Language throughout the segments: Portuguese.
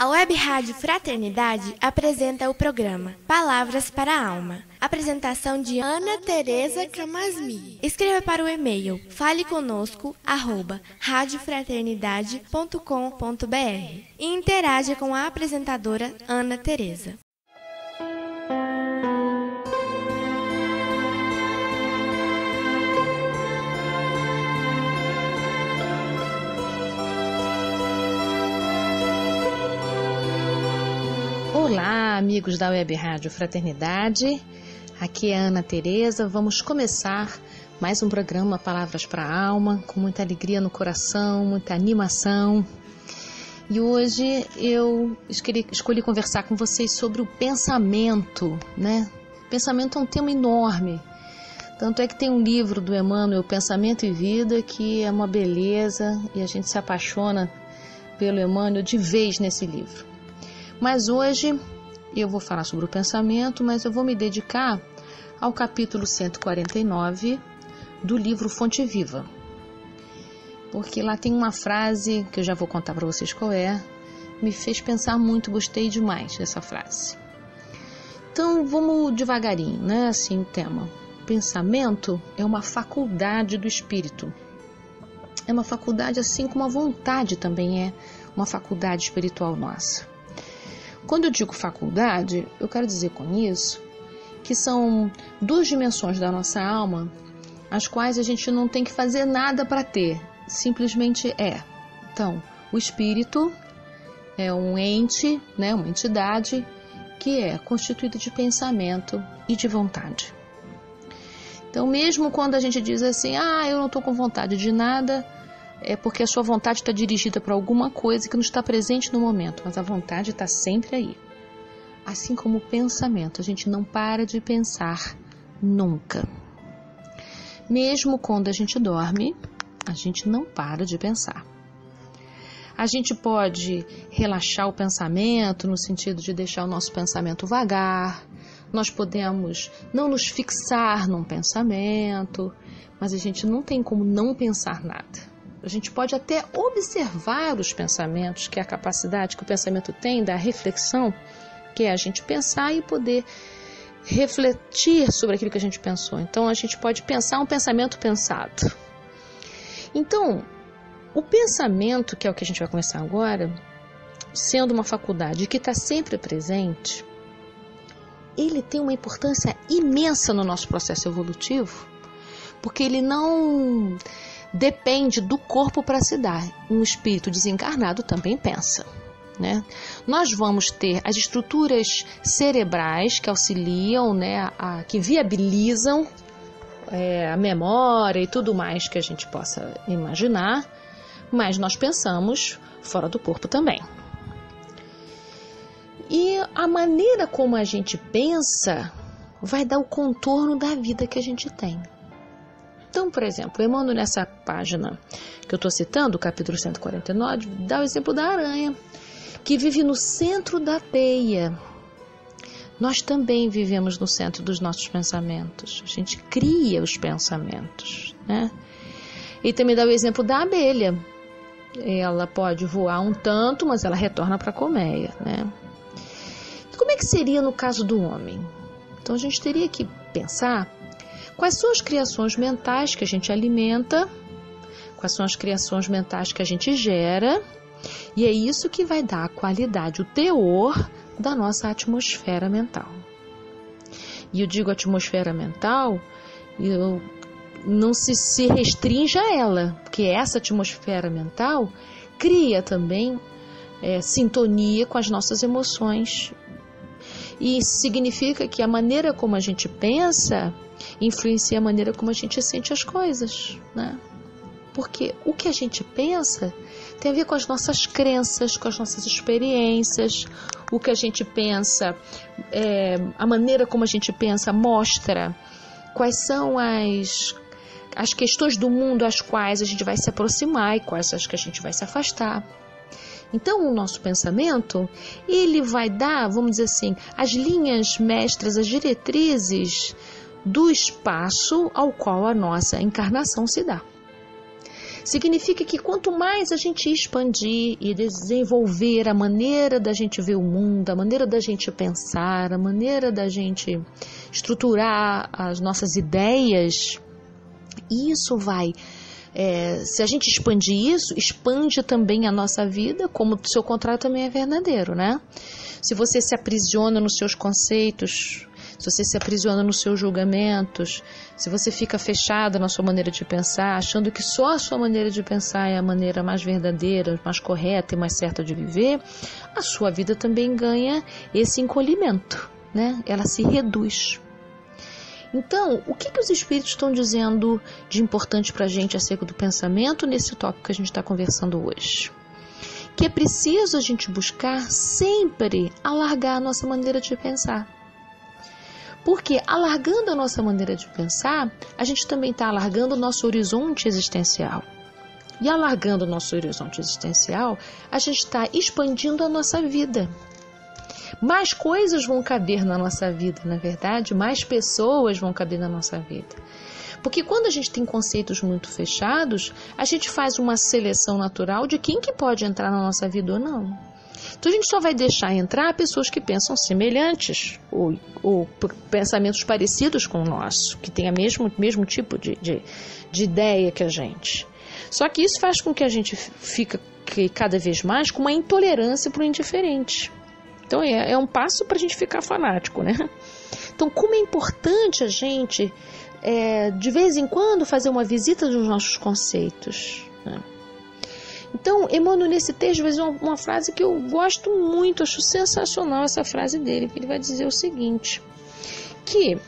A Web Rádio Fraternidade apresenta o programa Palavras para a Alma. Apresentação de Ana Tereza Camasmi. Escreva para o e-mail faleconosco@radiofraternidade.com.br e interaja com a apresentadora Ana Tereza. Olá, amigos da Web Rádio Fraternidade, aqui é a Ana Tereza. Vamos começar mais um programa Palavras para a Alma, com muita alegria no coração, muita animação. E hoje eu escolhi conversar com vocês sobre o pensamento, né? Pensamento é um tema enorme, tanto é que tem um livro do Emmanuel, Pensamento e Vida, que é uma beleza e a gente se apaixona pelo Emmanuel de vez nesse livro. Mas hoje eu vou falar sobre o pensamento, mas eu vou me dedicar ao capítulo 149 do livro Fonte Viva. Porque lá tem uma frase que eu já vou contar para vocês qual é, me fez pensar muito, gostei demais dessa frase. Então vamos devagarinho, né? Assim o tema. Pensamento é uma faculdade do espírito. É uma faculdade assim como a vontade também é uma faculdade espiritual nossa. Quando eu digo faculdade, eu quero dizer com isso que são duas dimensões da nossa alma, as quais a gente não tem que fazer nada para ter, simplesmente é. Então, o espírito é um ente, né, uma entidade que é constituída de pensamento e de vontade. Então, mesmo quando a gente diz assim, eu não estou com vontade de nada, é porque a sua vontade está dirigida para alguma coisa que não está presente no momento, mas a vontade está sempre aí. Assim como o pensamento, a gente não para de pensar nunca. Mesmo quando a gente dorme, a gente não para de pensar. A gente pode relaxar o pensamento no sentido de deixar o nosso pensamento vagar. Nós podemos não nos fixar num pensamento, mas a gente não tem como não pensar nada. A gente pode até observar os pensamentos, que é a capacidade que o pensamento tem da reflexão, que é a gente pensar e poder refletir sobre aquilo que a gente pensou. Então, a gente pode pensar um pensamento pensado. Então, o pensamento, que é o que a gente vai começar agora, sendo uma faculdade que está sempre presente, ele tem uma importância imensa no nosso processo evolutivo, porque ele não depende do corpo para se dar. Um espírito desencarnado também pensa, né? Nós vamos ter as estruturas cerebrais que auxiliam, né, que viabilizam a memória e tudo mais que a gente possa imaginar, mas nós pensamos fora do corpo também. E a maneira como a gente pensa vai dar o contorno da vida que a gente tem. Então, por exemplo, Emmanuel, nessa página que eu estou citando, o capítulo 149, dá o exemplo da aranha, que vive no centro da teia. Nós também vivemos no centro dos nossos pensamentos. A gente cria os pensamentos, né? E também dá o exemplo da abelha. Ela pode voar um tanto, mas ela retorna para a colmeia, né? E como é que seria no caso do homem? Então, a gente teria que pensar quais são as criações mentais que a gente alimenta, quais são as criações mentais que a gente gera, e é isso que vai dar a qualidade, o teor da nossa atmosfera mental. E eu digo atmosfera mental, não se restringe a ela, porque essa atmosfera mental cria também sintonia com as nossas emoções. E isso significa que a maneira como a gente pensa influencia a maneira como a gente sente as coisas, né? Porque o que a gente pensa tem a ver com as nossas crenças, com as nossas experiências. O que a gente pensa, a maneira como a gente pensa mostra quais são as questões do mundo às quais a gente vai se aproximar e quais as que a gente vai se afastar. Então, o nosso pensamento, ele vai dar, vamos dizer assim, as linhas mestras, as diretrizes do espaço ao qual a nossa encarnação se dá. Significa que quanto mais a gente expandir e desenvolver a maneira da gente ver o mundo, a maneira da gente pensar, a maneira da gente estruturar as nossas ideias, isso vai... se a gente expandir isso, expande também a nossa vida, como o seu contrário também é verdadeiro, né? Se você se aprisiona nos seus conceitos, se você se aprisiona nos seus julgamentos, se você fica fechado na sua maneira de pensar, achando que só a sua maneira de pensar é a maneira mais verdadeira, mais correta e mais certa de viver, a sua vida também ganha esse encolhimento, né? Ela se reduz. Então, o que os espíritos estão dizendo de importante para a gente acerca do pensamento nesse tópico que a gente está conversando hoje? Que é preciso a gente buscar sempre alargar a nossa maneira de pensar. Porque alargando a nossa maneira de pensar, a gente também está alargando o nosso horizonte existencial. E alargando o nosso horizonte existencial, a gente está expandindo a nossa vida. Mais coisas vão caber na nossa vida, na verdade, mais pessoas vão caber na nossa vida. Porque quando a gente tem conceitos muito fechados, a gente faz uma seleção natural de quem que pode entrar na nossa vida ou não. Então a gente só vai deixar entrar pessoas que pensam semelhantes ou pensamentos parecidos com o nosso, que tem o mesmo tipo de ideia que a gente. Só que isso faz com que a gente fique cada vez mais com uma intolerância para o indiferente. Então é um passo para a gente ficar fanático, né? Então como é importante a gente, de vez em quando, fazer uma visita dos nossos conceitos, né? Então, Emmanuel, nesse texto, vai dizer uma frase que eu gosto muito, acho sensacional essa frase dele, que ele vai dizer o seguinte, que, em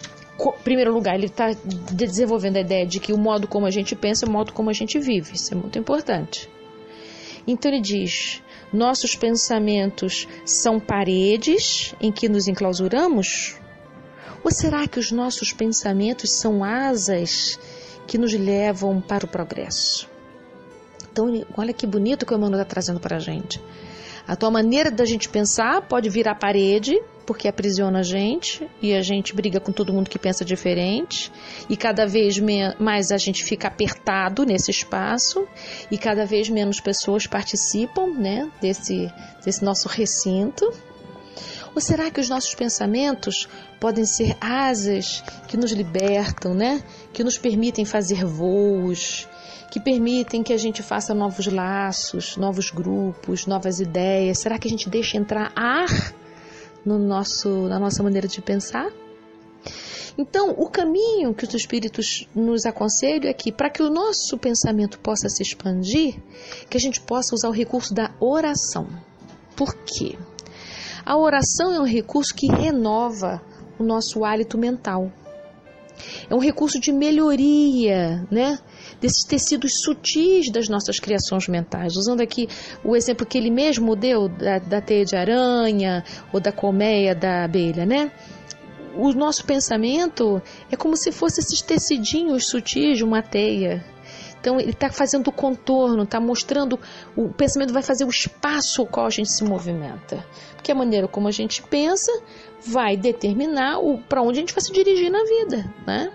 primeiro lugar, ele está desenvolvendo a ideia de que o modo como a gente pensa é o modo como a gente vive, isso é muito importante. Então ele diz, nossos pensamentos são paredes em que nos enclausuramos? Ou será que os nossos pensamentos são asas que nos levam para o progresso? Então, olha que bonito que o Emmanuel está trazendo para a gente. A tua maneira da gente pensar pode virar parede, porque aprisiona a gente, e a gente briga com todo mundo que pensa diferente, e cada vez mais a gente fica apertado nesse espaço, e cada vez menos pessoas participam, né, desse nosso recinto. Ou será que os nossos pensamentos podem ser asas que nos libertam, né, que nos permitem fazer voos, que permitem que a gente faça novos laços, novos grupos, novas ideias? Será que a gente deixa entrar ar na nossa maneira de pensar? Então, o caminho que os espíritos nos aconselham é que, para que o nosso pensamento possa se expandir, que a gente possa usar o recurso da oração. Por quê? A oração é um recurso que renova o nosso hálito mental. É um recurso de melhoria, né, desses tecidos sutis das nossas criações mentais. Usando aqui o exemplo que ele mesmo deu da teia de aranha ou da colmeia da abelha, né? O nosso pensamento é como se fosse esses tecidinhos sutis de uma teia. Então ele está fazendo o contorno, está mostrando, o pensamento vai fazer o espaço ao qual a gente se movimenta. Porque a maneira como a gente pensa vai determinar para onde a gente vai se dirigir na vida, né?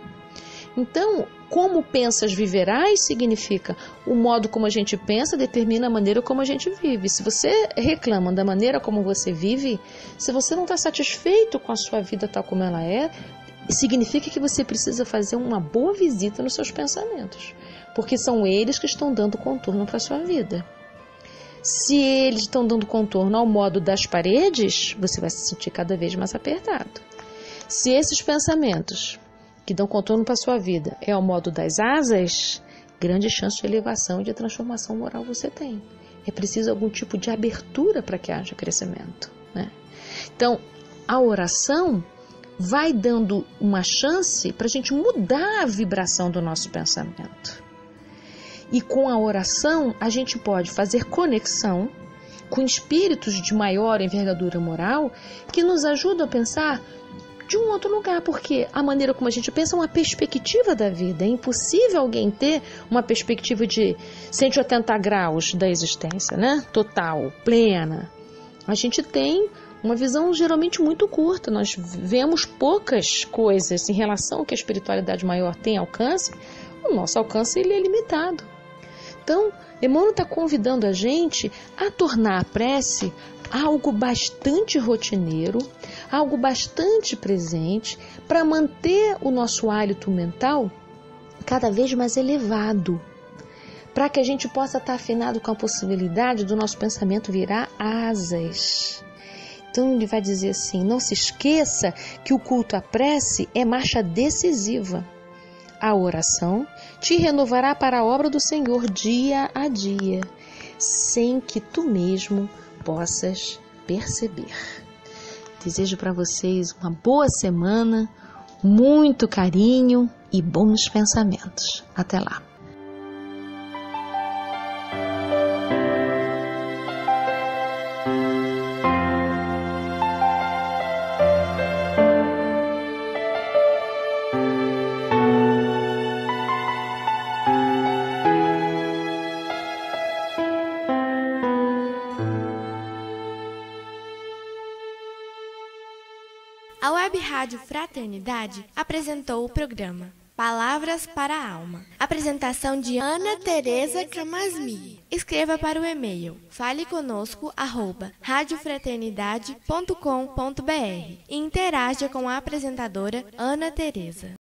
Então, como pensas viverás significa o modo como a gente pensa determina a maneira como a gente vive. Se você reclama da maneira como você vive, se você não está satisfeito com a sua vida tal como ela é, significa que você precisa fazer uma boa visita nos seus pensamentos, porque são eles que estão dando contorno para a sua vida. Se eles estão dando contorno ao modo das paredes, você vai se sentir cada vez mais apertado. Se esses pensamentos que dão contorno para a sua vida é ao modo das asas, grande chance de elevação e de transformação moral você tem. É preciso algum tipo de abertura para que haja crescimento, né? Então, a oração vai dando uma chance para a gente mudar a vibração do nosso pensamento. E com a oração, a gente pode fazer conexão com espíritos de maior envergadura moral que nos ajudam a pensar de um outro lugar, porque a maneira como a gente pensa é uma perspectiva da vida. É impossível alguém ter uma perspectiva de 180 graus da existência, né? Total, plena. A gente tem uma visão geralmente muito curta, nós vemos poucas coisas em relação ao que a espiritualidade maior tem alcance. O nosso alcance ele é limitado. Então, Emmanuel está convidando a gente a tornar a prece algo bastante rotineiro, algo bastante presente, para manter o nosso hálito mental cada vez mais elevado, para que a gente possa estar afinado com a possibilidade do nosso pensamento virar asas. Então ele vai dizer assim: não se esqueça que o culto à prece é marcha decisiva. A oração te renovará para a obra do Senhor dia a dia, sem que tu mesmo possas perceber. Desejo para vocês uma boa semana, muito carinho e bons pensamentos. Até lá! A Web Rádio Fraternidade apresentou o programa Palavras para a Alma. Apresentação de Ana Tereza Camasmi. Escreva para o e-mail faleconosco@radiofraternidade.com.br e interaja com a apresentadora Ana Tereza.